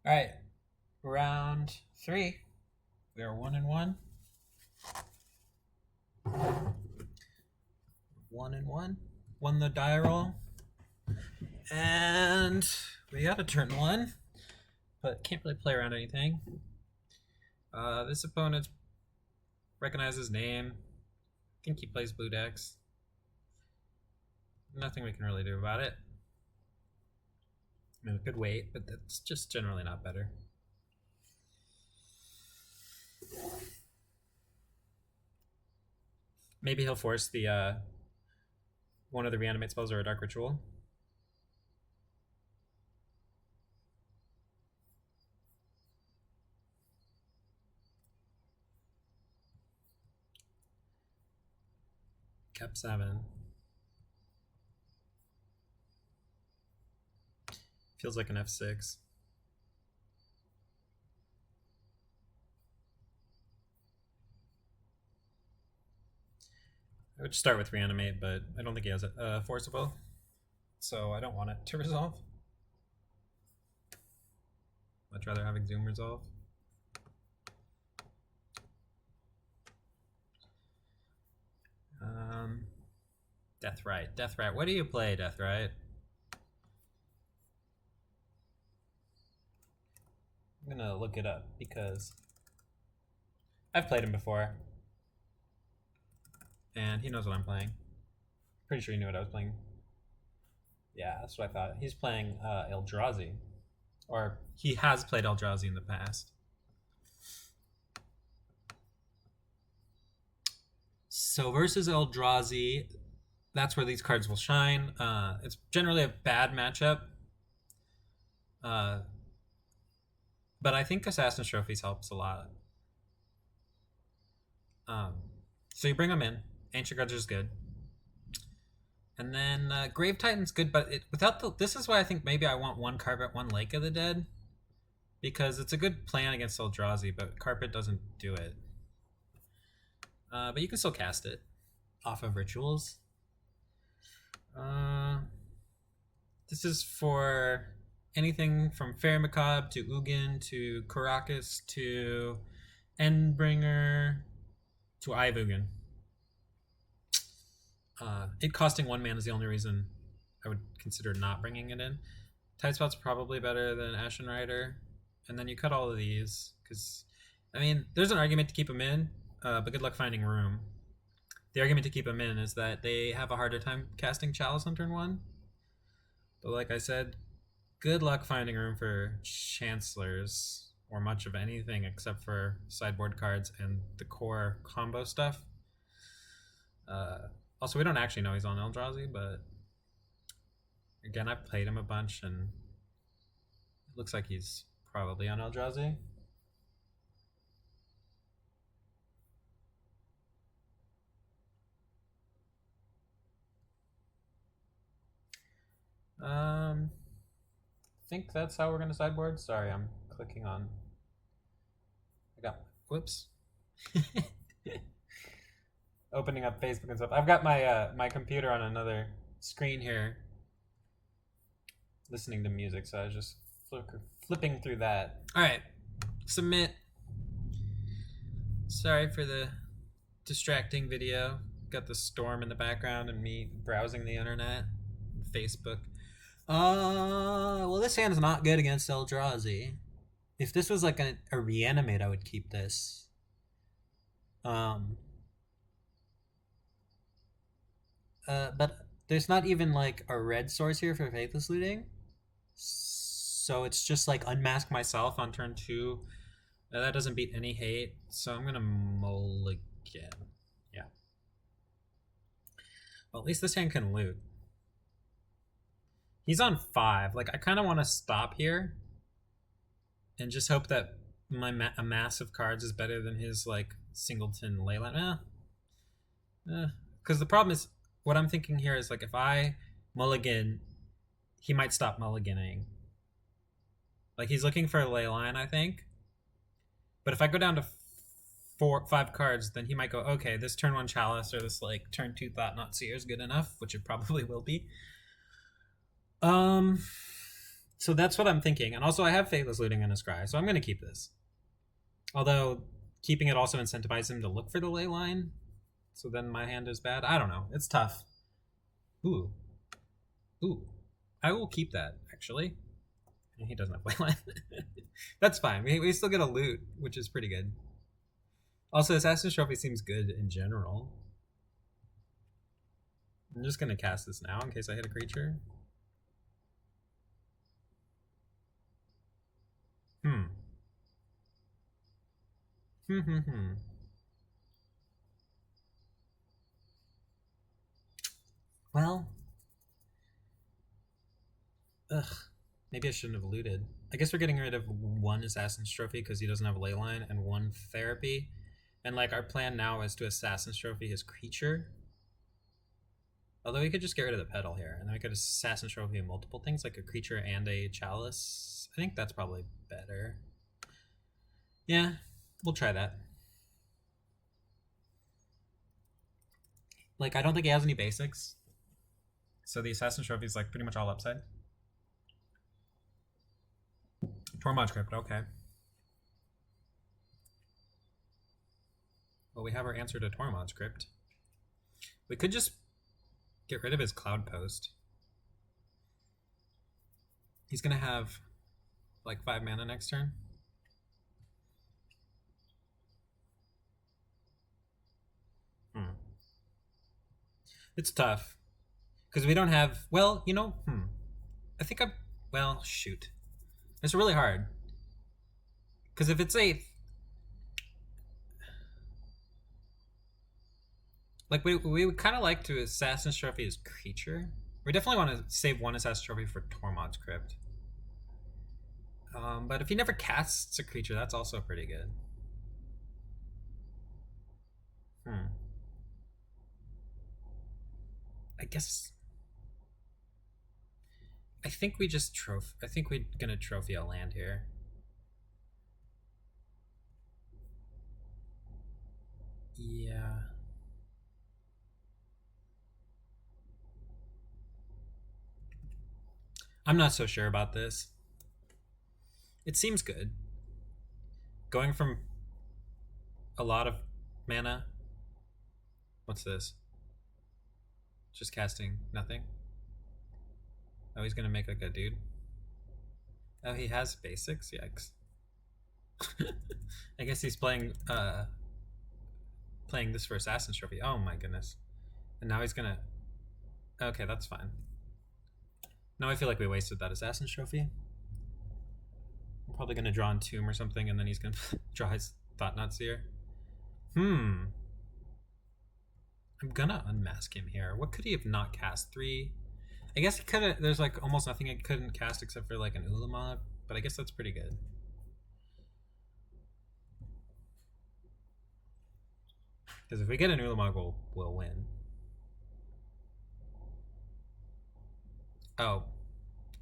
All right, round 3. We are 1-1. 1-1. Won the die roll, and we got a turn 1, but can't really play around anything. This opponent recognizes his name. I think he plays blue decks. Nothing we can really do about it. I mean, we could wait, but that's just generally not better. Maybe he'll force the one of the reanimate spells or a dark ritual. Cap 7. Feels like an F6. I would start with Reanimate, but I don't think he has a Forcible, so I don't want it to resolve. Much rather have Exhume resolve. Deathrite. Deathrite. What do you play, Deathrite? I'm gonna look it up because I've played him before. And he knows what I'm playing. Pretty sure he knew what I was playing. Yeah, that's what I thought. He's playing Eldrazi. Or he has played Eldrazi in the past. So versus Eldrazi, that's where these cards will shine. It's generally a bad matchup. But I think Assassin's Trophies helps a lot. So you bring them in. Ancient Grudge is good. And then Grave Titan's good, but this is why I think maybe I want one Carpet, one Lake of the Dead. Because it's a good plan against Eldrazi, but Carpet doesn't do it. But you can still cast it off of rituals. This is for anything from Fairy Macabre to Ugin to Karakas to Endbringer to Eye of Ugin. It costing 1 mana is the only reason I would consider not bringing it in. Tidespot's probably better than Ashen Rider. And then you cut all of these, because, I mean, there's an argument to keep them in, but good luck finding room. The argument to keep them in is that they have a harder time casting Chalice on turn 1. But like I said, good luck finding room for Chancellors, or much of anything except for sideboard cards and the core combo stuff. Also, we don't actually know he's on Eldrazi, but again, I've played him a bunch, and it looks like he's probably on Eldrazi. I think that's how we're going to sideboard. Sorry, I'm clicking on... Whoops. Opening up Facebook and stuff. I've got my my computer on another screen here, listening to music, so I was just flipping through that. All right, submit. Sorry for the distracting video. Got the storm in the background and me browsing the internet, Facebook. Well, this hand is not good against Eldrazi. If this was like a Reanimate, I would keep this. But there's not even like a red source here for Faithless Looting. So it's just like Unmask myself on turn 2. That doesn't beat any hate, so I'm gonna mulligan. Yeah. Well, at least this hand can loot. He's on 5. Like, I kind of want to stop here and just hope that my amass of cards is better than his like singleton Leyline. Because the problem is, what I'm thinking here is like if I mulligan, he might stop mulliganing. Like he's looking for a Leyline, I think. But if I go down to 5 cards, then he might go, okay, this turn 1 Chalice or this like turn 2 Thought-Knot Seer is good enough, which it probably will be. So that's what I'm thinking. And also I have Faithless Looting and a Scry, so I'm going to keep this. Although keeping it also incentivizes him to look for the ley line. So then my hand is bad. I don't know. It's tough. Ooh. Ooh. I will keep that, actually. He doesn't have ley line. That's fine. We still get a loot, which is pretty good. Also, Assassin's Trophy seems good in general. I'm just going to cast this now in case I hit a creature. Well. Ugh. Maybe I shouldn't have looted. I guess we're getting rid of one Assassin's Trophy because he doesn't have a ley line and one therapy. And like our plan now is to Assassin's Trophy his creature. Although we could just get rid of the pedal here, and then we could Assassin's Trophy multiple things, like a creature and a chalice. I think that's probably better. Yeah, we'll try that. Like, I don't think he has any basics. So the Assassin's Trophy is like pretty much all upside. Tormod's Crypt, okay. Well, we have our answer to Tormod's Crypt. We could just get rid of his Cloud Post. He's gonna have like 5 mana next turn. It's tough. Because we don't have, well, you know, I think I'm, well, shoot. It's really hard. Because if it's a, like, we would kind of like to Assassin's Trophy his creature. We definitely want to save one Assassin's Trophy for Tormod's Crypt. But if he never casts a creature, that's also pretty good. I guess. I think we just I think we're gonna trophy a land here. Yeah. I'm not so sure about this. It seems good. Going from a lot of mana. What's this? Just casting nothing. Oh, he's gonna make like a dude. Oh, he has basics? Yikes. I guess he's playing this for Assassin's Trophy. Oh my goodness. And now he's gonna... Okay, that's fine. Now I feel like we wasted that Assassin's Trophy. I'm probably gonna draw Entomb or something, and then he's gonna draw his Thought-Knot Seer. I'm gonna unmask him here. What could he have not cast? 3? I guess he could have... There's like almost nothing he couldn't cast except for like an Ulamog, but I guess that's pretty good. Because if we get an Ulamog, we'll win. Oh.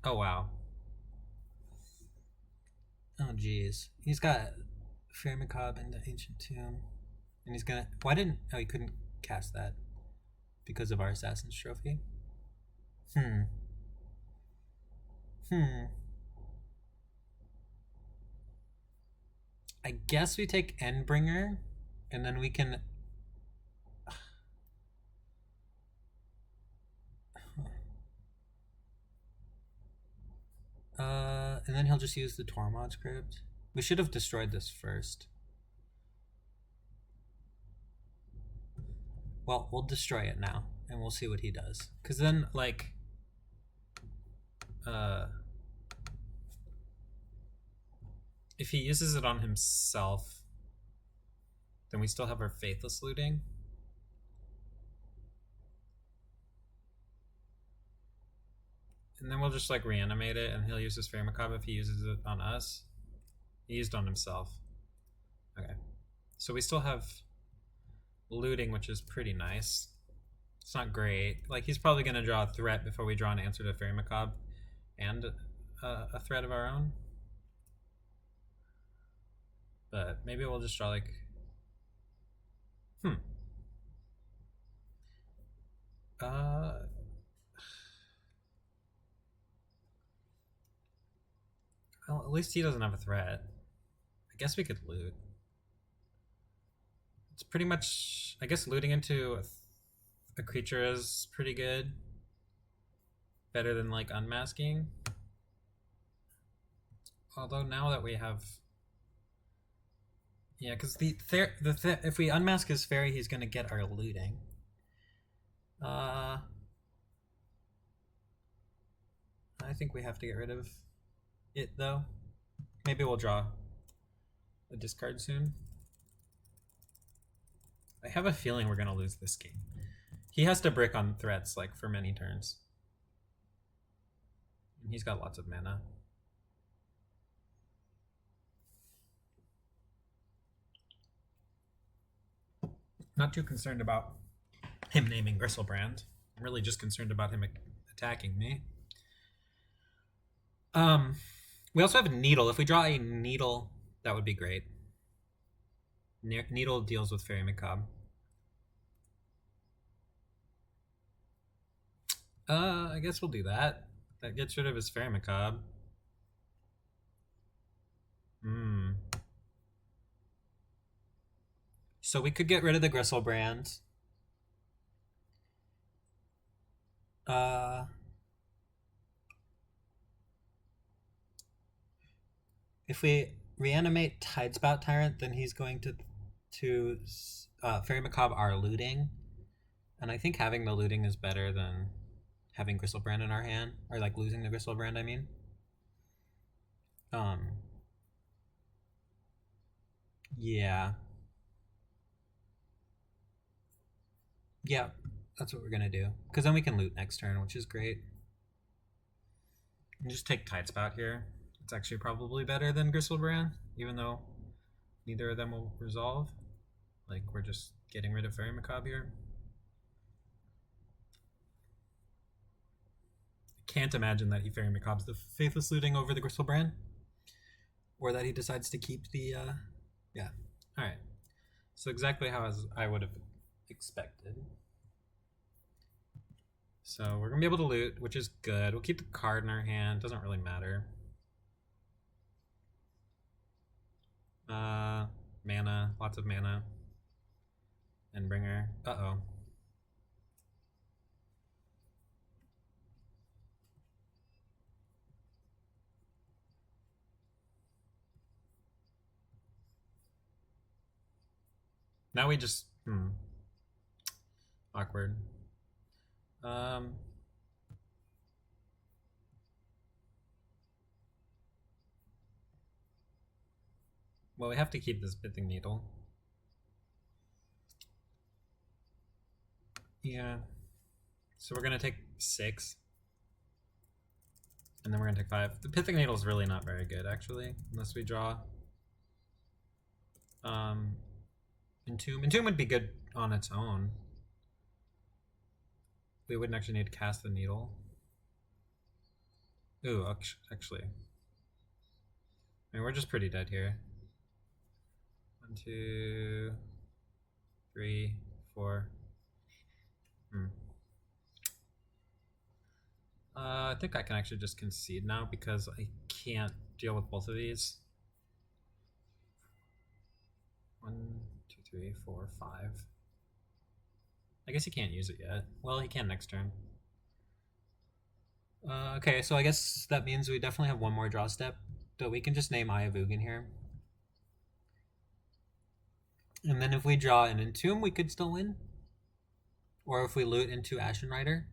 Oh, wow. Oh, geez. He's got Fair Macabre and the Ancient Tomb. And he's gonna... Why didn't... Oh, he couldn't cast that. Because of our Assassin's Trophy. I guess we take Endbringer, and then we can... and then he'll just use the Tormod's Crypt. We should have destroyed this first. Well, we'll destroy it now, and we'll see what he does. Because then, like... if he uses it on himself, then we still have our Faithless Looting. And then we'll just like reanimate it, and he'll use his Fair Macabre if he uses it on us. He used on himself. Okay. So we still have looting, which is pretty nice. It's not great. Like, he's probably going to draw a threat before we draw an answer to Fair Macabre and a threat of our own. But maybe we'll just draw like... Well, at least he doesn't have a threat. I guess we could loot. It's pretty much... I guess looting into a creature is pretty good. Better than, like, unmasking. Although now that we have... Yeah, because if we unmask his fairy, he's going to get our looting. I think we have to get rid of it, though. Maybe we'll draw a discard soon. I have a feeling we're going to lose this game. He has to brick on threats, like, for many turns. And he's got lots of mana. Not too concerned about him naming Gristlebrand. I'm really just concerned about him attacking me. We also have a Needle. If we draw a Needle, that would be great. Needle deals with Fairy Macabre. I guess we'll do that. That gets rid of his Fairy Macabre. So we could get rid of the Gristlebrand. If we reanimate Tidespout Tyrant, then he's going to Fairy Macabre our looting. And I think having the looting is better than having Gristlebrand in our hand. Or like losing the Gristlebrand, I mean. Yeah. Yeah, that's what we're gonna do. Because then we can loot next turn, which is great. And just take Tidespout here. It's actually probably better than Gristlebrand, even though neither of them will resolve. Like, we're just getting rid of Fairy Macabre here. I can't imagine that he Fairy Macabres the Faithless Looting over the Gristlebrand. Or that he decides to keep the, yeah. Alright. So exactly how I would have expected. So we're going to be able to loot, which is good. We'll keep the card in our hand. Doesn't really matter. Mana. Lots of mana. Endbringer. Uh-oh. Now we just... Awkward. Well, we have to keep this Pithing Needle. Yeah. So we're going to take 6. And then we're going to take 5. The Pithing Needle is really not very good, actually, unless we draw. Entomb. Entomb would be good on its own. We wouldn't actually need to cast the Needle. Ooh, actually. I mean, we're just pretty dead here. 1, 2, 3, 4. I think I can actually just concede now because I can't deal with both of these. 1, 2, 3, 4, 5. I guess he can't use it yet. Well, he can next turn. Okay, so I guess that means we definitely have one more draw step. So we can just name Eye of Ugin here. And then if we draw an Entomb, we could still win. Or if we loot into Ashen Rider.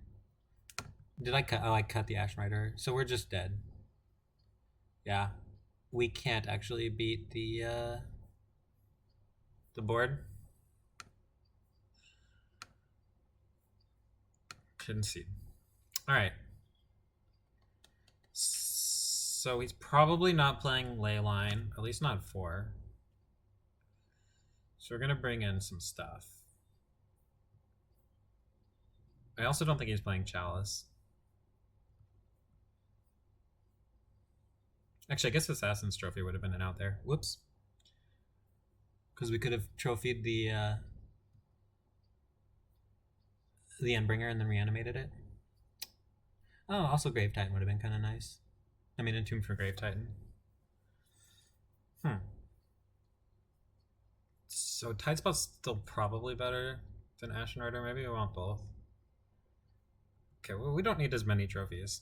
Did I cut? Oh, I cut the Ashen Rider. So we're just dead. Yeah. We can't actually beat the board. Concede. Alright. So he's probably not playing Leyline, at least not 4. So we're going to bring in some stuff. I also don't think he's playing Chalice. Actually, I guess Assassin's Trophy would have been an out there. Whoops. Because we could have trophied the Endbringer and then reanimated it. Oh, also Grave Titan would have been kind of nice. I mean, Entomb for Grave Titan. Hmm. So Tidespot's still probably better than Ashen Rider. Maybe we want both. Okay, well, we don't need as many trophies.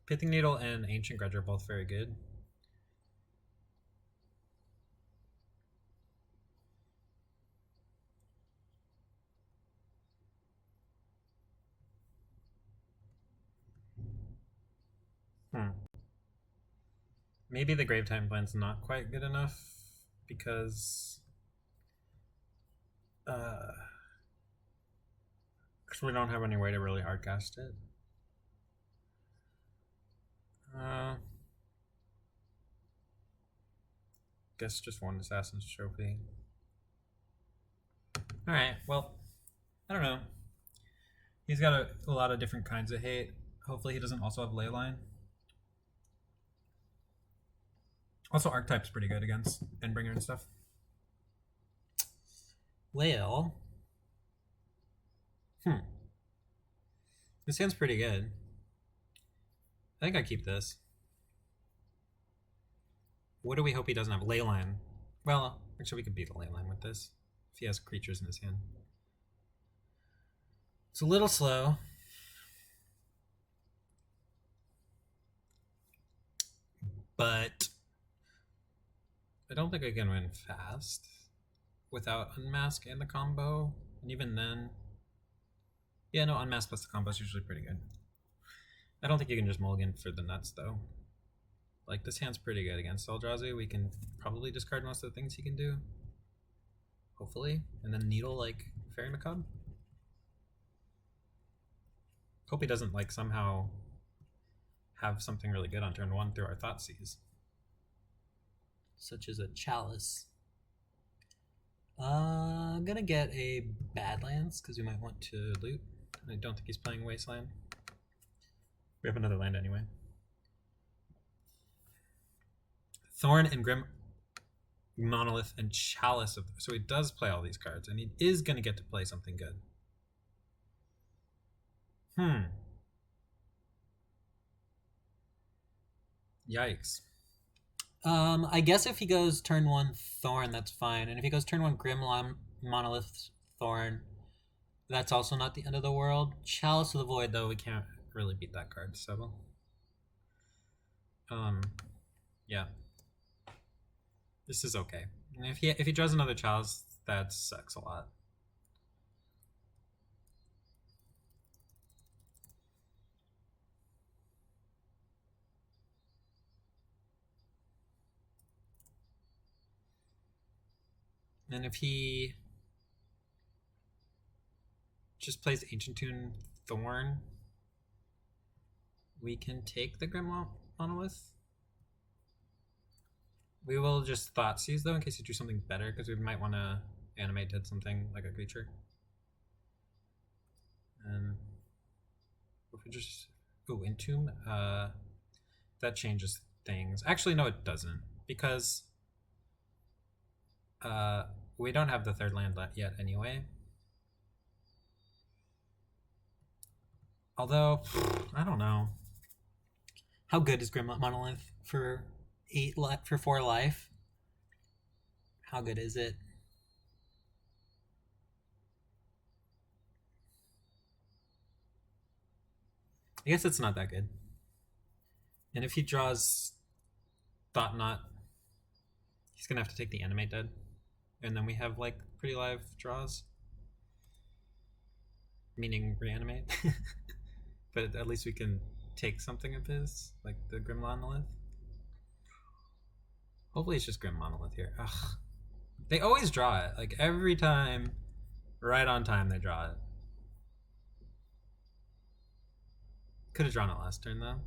Pithing Needle and Ancient Grudge are both very good. Maybe the Gravetime Plan's not quite good enough because we don't have any way to really hardcast it. Guess just one Assassin's Trophy. Alright, well, I don't know. He's got a lot of different kinds of hate. Hopefully he doesn't also have Leyline. Also, Archetype's pretty good against Endbringer and stuff. Well, this hand's pretty good. I think I keep this. What do we hope he doesn't have? Leyline. Well, actually we could beat the Leyline with this if he has creatures in his hand. It's a little slow. But I don't think I can win fast without Unmask and the combo. And even then, yeah, no, Unmask plus the combo is usually pretty good. I don't think you can just mulligan for the nuts, though. Like, this hand's pretty good against Eldrazi. We can probably discard most of the things he can do. Hopefully. And then Needle, like, Fairy Macabre. Hope he doesn't, like, somehow have something really good on turn 1 through our Thoughtseize. Such as a Chalice. I'm gonna get a Badlands, because we might want to loot. I don't think he's playing Wasteland. We have another land anyway. Thorn and Grim Monolith and Chalice. So he does play all these cards, and he is going to get to play something good. Yikes. I guess if he goes turn 1 Thorn, that's fine. And if he goes turn 1 Grim Monolith Thorn, that's also not the end of the world. Chalice of the Void, though, we can't really beat that card, so... yeah. This is okay. And if he draws another Chalice, that sucks a lot. And if he just plays Ancient Tune Thorn, we can take the Grim Monolith. We will just Thoughtseize, though, in case you do something better, because we might want to animate to something like a creature. And if we just... Ooh, Entomb. That changes things. Actually, no, it doesn't, because we don't have the third land yet anyway. Although, I don't know. How good is Grim Monolith for 4 life? How good is it? I guess it's not that good. And if he draws Thought Knot, he's gonna have to take the Animate Dead. And then we have like pretty live draws. Meaning Reanimate. But at least we can take something of his, like the Grim Monolith. Hopefully it's just Grim Monolith here. Ugh. They always draw it. Like every time, right on time they draw it. Could have drawn it last turn though.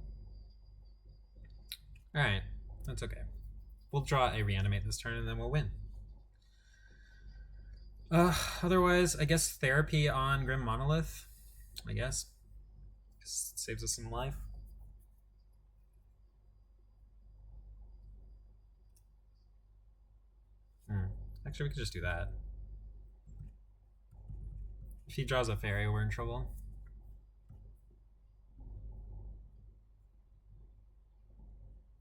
Alright, that's okay. We'll draw a Reanimate this turn and then we'll win. Otherwise, I guess Therapy on Grim Monolith. I guess. Just saves us some life. Actually, we could just do that. If he draws a fairy, we're in trouble.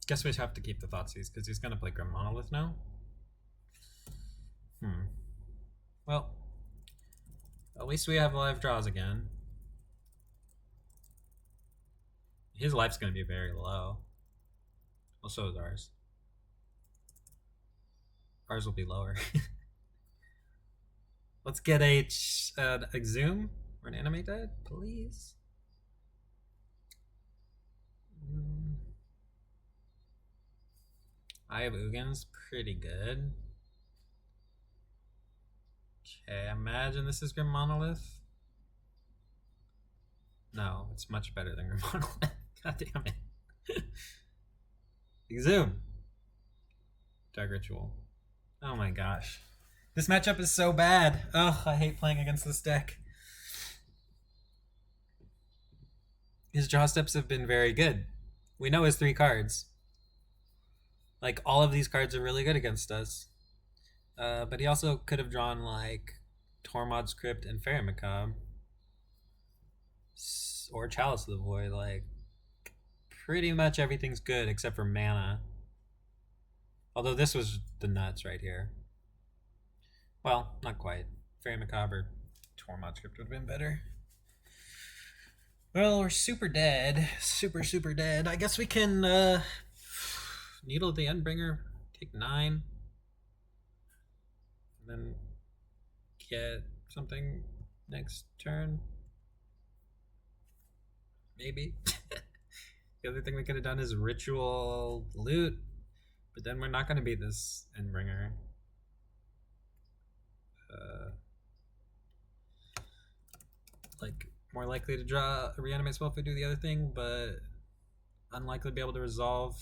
Guess we have to keep the Thoughtseize because he's gonna play Grim Monolith now. Well, at least we have live draws again. His life's gonna be very low. Well, so is ours. Ours will be lower. Let's get a Exhume or an Animated, please. Eye of Ugin's pretty good. Okay, imagine this is Grim Monolith. No, it's much better than Grim Monolith. God damn it. Exhume. Dark Ritual. Oh my gosh. This matchup is so bad. Ugh, I hate playing against this deck. His draw steps have been very good. We know his 3 cards. Like, all of these cards are really good against us. But he also could have drawn, like, Tormod's Crypt and Fairy Macabre. Or Chalice of the Void. Like, pretty much everything's good except for mana. Although this was the nuts right here. Well, not quite. Fairy Macabre or Tormod's Crypt would have been better. Well, we're super dead. Super, super dead. I guess we can Needle the Endbringer, take 9. And then get something next turn. Maybe. The other thing we could have done is Ritual Loot. But then we're not going to beat this Endbringer. Like, more likely to draw a Reanimate spell if we do the other thing, but unlikely to be able to resolve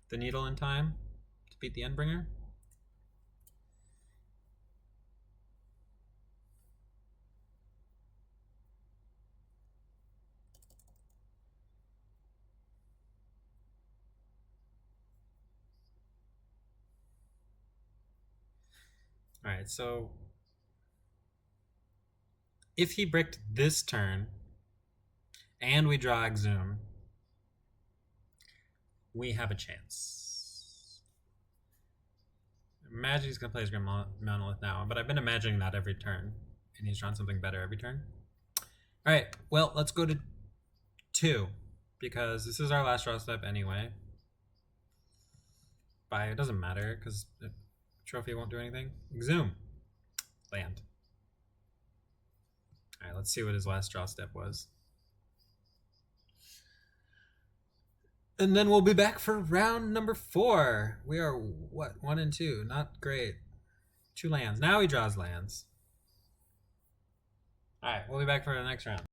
the Needle in time to beat the Endbringer. Alright, so if he bricked this turn and we draw Exhume, we have a chance. Imagine he's going to play his Grim Monolith now, but I've been imagining that every turn, and he's drawn something better every turn. Alright, well, let's go to 2, because this is our last draw step anyway. It doesn't matter, because the trophy won't do anything. Exhume. Land. Alright, let's see what his last draw step was. And then we'll be back for round number 4. We are, what, 1 and 2. Not great. 2 lands. Now he draws lands. Alright, we'll be back for the next round.